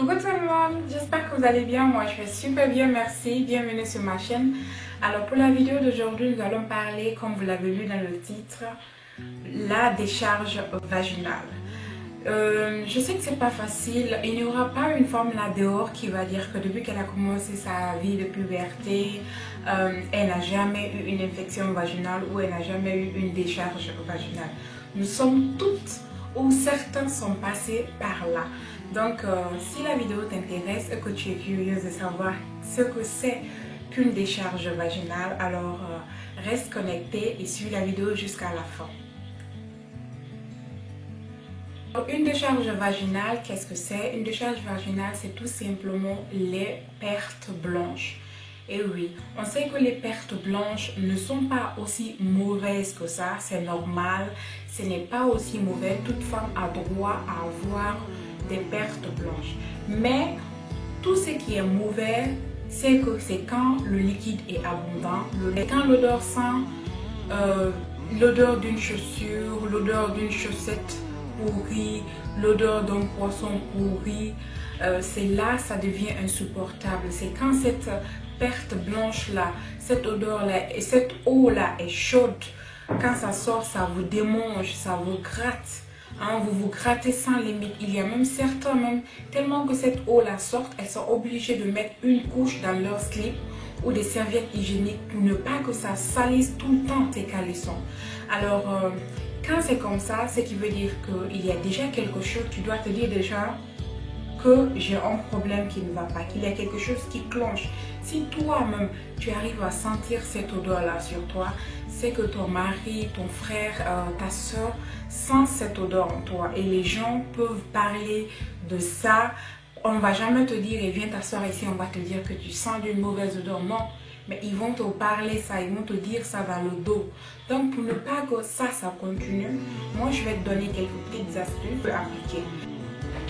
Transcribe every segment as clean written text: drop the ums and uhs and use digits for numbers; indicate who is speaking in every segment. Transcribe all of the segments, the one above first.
Speaker 1: Coucou tout le monde, j'espère que vous allez bien. Moi je vais super bien, merci. Bienvenue sur ma chaîne. Alors pour la vidéo d'aujourd'hui, nous allons parler, comme vous l'avez lu dans le titre, la décharge vaginale. Je sais que c'est pas facile. Il n'y aura pas une femme là dehors qui va dire que depuis qu'elle a commencé sa vie de puberté, elle n'a jamais eu une infection vaginale ou elle n'a jamais eu une décharge vaginale. Nous sommes toutes ou certains sont passés par là. Donc si la vidéo t'intéresse et que tu es curieuse de savoir ce que c'est qu'une décharge vaginale, alors reste connecté et suis la vidéo jusqu'à la fin. Une décharge vaginale, qu'est-ce que c'est? Une décharge vaginale, c'est tout simplement les pertes blanches. Et oui, on sait que les pertes blanches ne sont pas aussi mauvaises que ça, c'est normal, ce n'est pas aussi mauvais, toute femme a droit à avoir des pertes blanches. Mais tout ce qui est mauvais, c'est que c'est quand le liquide est abondant, quand l'odeur sent l'odeur d'une chaussure, l'odeur d'une chaussette pourrie, l'odeur d'un poisson pourri, c'est là ça devient insupportable. C'est quand cette perte blanche là, cette odeur là et cette eau là est chaude, quand ça sort ça vous démange, ça vous gratte, hein, vous vous grattez sans limite. Il y a même certains, même tellement que cette eau là sorte, elles sont obligées de mettre une couche dans leur slip ou des serviettes hygiéniques pour ne pas que ça salisse tout le temps tes caleçons. Alors quand c'est comme ça, ce qui veut dire qu'il y a déjà quelque chose, tu dois te dire déjà que j'ai un problème qui ne va pas, qu'il y a quelque chose qui cloche. Si toi-même, tu arrives à sentir cette odeur-là sur toi, c'est que ton mari, ton frère, ta soeur sent cette odeur en toi. Et les gens peuvent parler de ça. On ne va jamais te dire, et viens t'asseoir ici, on va te dire que tu sens d'une mauvaise odeur. Non. Mais ils vont te parler ça, ils vont te dire ça dans le dos. Donc pour ne pas que ça continue, moi je vais te donner quelques petites astuces à appliquer.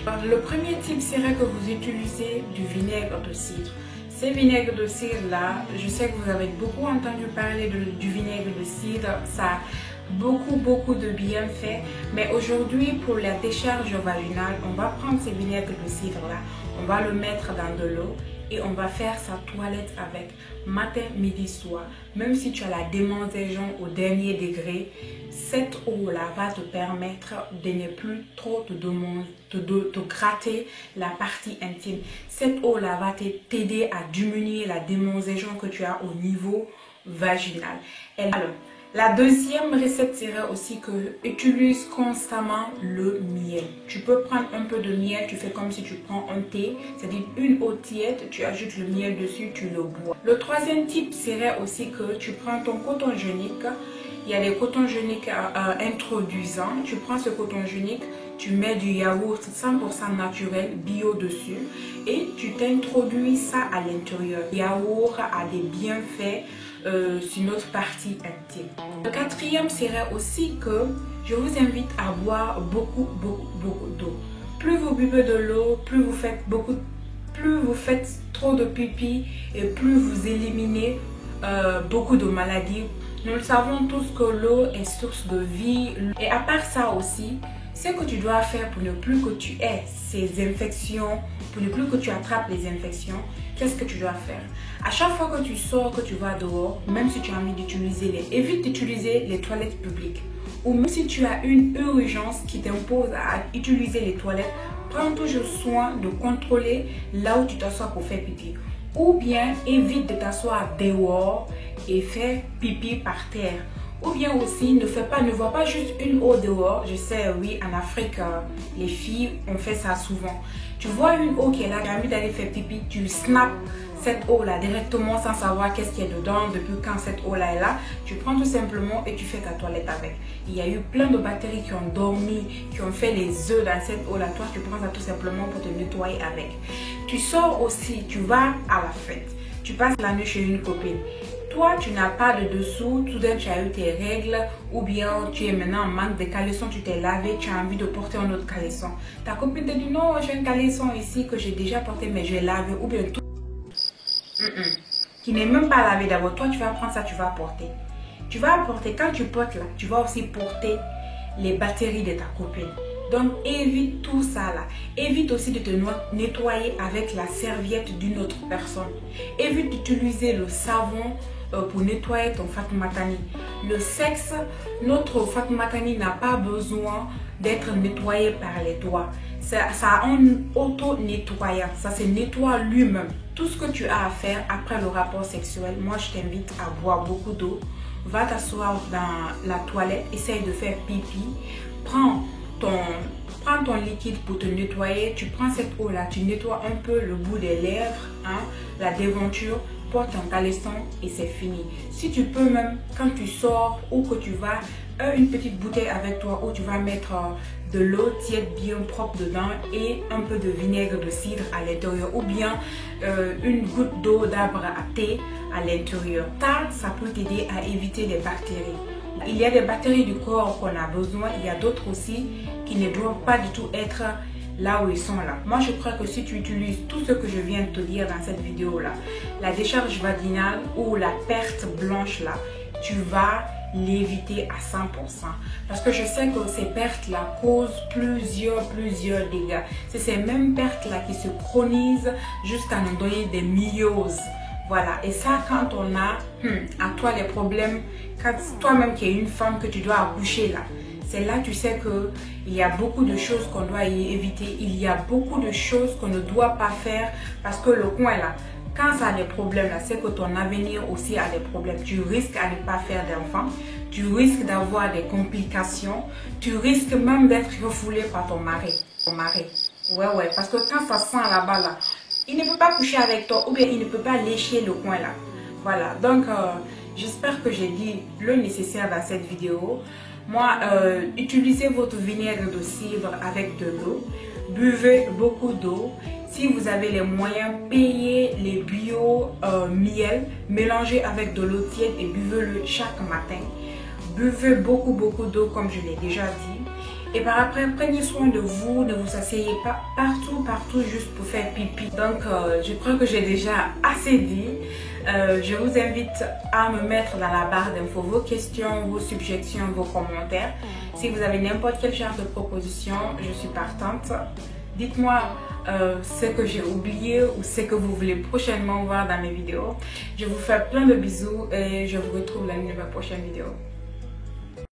Speaker 1: Alors, le premier type serait que vous utilisez du vinaigre de cidre. Ces vinaigres de cidre là, je sais que vous avez beaucoup entendu parler du vinaigre de cidre, ça a beaucoup de bienfaits. Mais aujourd'hui pour la décharge vaginale, on va prendre ces vinaigres de cidre là, on va le mettre dans de l'eau et on va faire sa toilette avec matin, midi, soir. Même si tu as la démangeaison au dernier degré, cette eau-là va te permettre de ne plus trop te gratter la partie intime. Cette eau-là va t'aider à diminuer la démangeaison que tu as au niveau vaginal. Alors, la deuxième recette serait aussi que utilise constamment le miel. Tu peux prendre un peu de miel, tu fais comme si tu prends un thé, c'est-à-dire une eau tiède, tu ajoutes le miel dessus, tu le bois. Le troisième type serait aussi que tu prends ton coton génique. Il y a des cotons géniques introduisants. Tu prends ce coton génique, tu mets du yaourt 100% naturel, bio dessus et tu t'introduis ça à l'intérieur. Le yaourt a des bienfaits sur notre partie intime. Le quatrième serait aussi que je vous invite à boire beaucoup d'eau. Plus vous buvez de l'eau, plus vous faites trop de pipi et plus vous éliminez beaucoup de maladies. Nous le savons tous que l'eau est source de vie. Et à part ça aussi, ce que tu dois faire pour ne plus que tu aies ces infections, pour ne plus que tu attrapes les infections, qu'est-ce que tu dois faire? À chaque fois que tu sors, que tu vas dehors, même si tu as envie d'utiliser évite d'utiliser les toilettes publiques. Ou même si tu as une urgence qui t'impose à utiliser les toilettes, prends toujours soin de contrôler là où tu t'assois pour faire pipi. Ou bien évite de t'asseoir dehors et faire pipi par terre. Ou bien aussi ne vois pas juste une eau dehors. Je sais, oui, en Afrique, les filles, on fait ça souvent. Tu vois une eau qui est là, tu as envie d'aller faire pipi, tu snaps cette eau là directement sans savoir qu'est-ce qu'il y a dedans, depuis quand cette eau là est là. Tu prends tout simplement et tu fais ta toilette avec. Il y a eu plein de bactéries qui ont dormi, qui ont fait les œufs dans cette eau là. Toi, tu prends ça tout simplement pour te nettoyer avec. Tu sors aussi, tu vas à la fête. Tu passes la nuit chez une copine. Toi, tu n'as pas de dessous, tout d'un tu as eu tes règles, ou bien tu es maintenant en manque de caleçon, tu t'es lavé, tu as envie de porter un autre caleçon. Ta copine te dit non, j'ai un caleçon ici que j'ai déjà porté, mais je vais laver, ou bien tout. Qui n'est même pas lavé d'abord. Toi, tu vas prendre ça, tu vas porter. Tu vas porter, quand tu portes là, tu vas aussi porter les bactéries de ta copine. Donc évite tout ça là. Évite aussi de te nettoyer avec la serviette d'une autre personne. Évite d'utiliser le savon pour nettoyer ton Fatoumata Niye. Le sexe, notre Fatoumata Niye n'a pas besoin d'être nettoyé par les doigts. Ça a un auto-nettoyant, ça se nettoie lui-même. Tout ce que tu as à faire après le rapport sexuel, moi je t'invite à boire beaucoup d'eau. Va t'asseoir dans la toilette, essaye de faire pipi. Prends ton liquide pour te nettoyer. Tu prends cette eau-là, tu nettoies un peu le bout des lèvres, hein, la déventure. Porte un caleçon et c'est fini. Si tu peux même, quand tu sors ou que tu vas, une petite bouteille avec toi où tu vas mettre de l'eau tiède bien propre dedans et un peu de vinaigre de cidre à l'intérieur ou bien une goutte d'eau d'arbre à thé à l'intérieur. Ça peut t'aider à éviter les bactéries. Il y a des bactéries du corps qu'on a besoin, il y a d'autres aussi qui ne doivent pas du tout être là où ils sont là. Moi je crois que si tu utilises tout ce que je viens de te dire dans cette vidéo là, la décharge vaginale ou la perte blanche là, tu vas l'éviter à 100%. Parce que je sais que ces pertes là causent plusieurs dégâts. C'est ces mêmes pertes là qui se chronisent jusqu'à nous donner des myoses. Voilà, et ça quand on a à toi les problèmes, quand toi-même qui es une femme que tu dois accoucher là, c'est là tu sais qu'il y a beaucoup de choses qu'on doit y éviter. Il y a beaucoup de choses qu'on ne doit pas faire parce que le coin là, quand ça a des problèmes là, c'est que ton avenir aussi a des problèmes. Tu risques à ne pas faire d'enfant, tu risques d'avoir des complications, tu risques même d'être refoulé par ton mari. Ouais, parce que quand ça sent là-bas là, il ne peut pas coucher avec toi ou bien il ne peut pas lécher le coin là. Voilà, donc j'espère que j'ai dit le nécessaire dans cette vidéo. Moi, utilisez votre vinaigre de cidre avec de l'eau. Buvez beaucoup d'eau. Si vous avez les moyens, payez les bio miel, mélangez avec de l'eau tiède et buvez-le chaque matin. Buvez beaucoup d'eau comme je l'ai déjà dit. Et par après, prenez soin de vous, ne vous asseyez pas partout juste pour faire pipi. Donc, je crois que j'ai déjà assez dit. Je vous invite à me mettre dans la barre d'infos vos questions, vos suggestions, vos commentaires. Si vous avez n'importe quel genre de proposition, je suis partante. Dites-moi ce que j'ai oublié ou ce que vous voulez prochainement voir dans mes vidéos. Je vous fais plein de bisous et je vous retrouve dans une prochaine vidéo.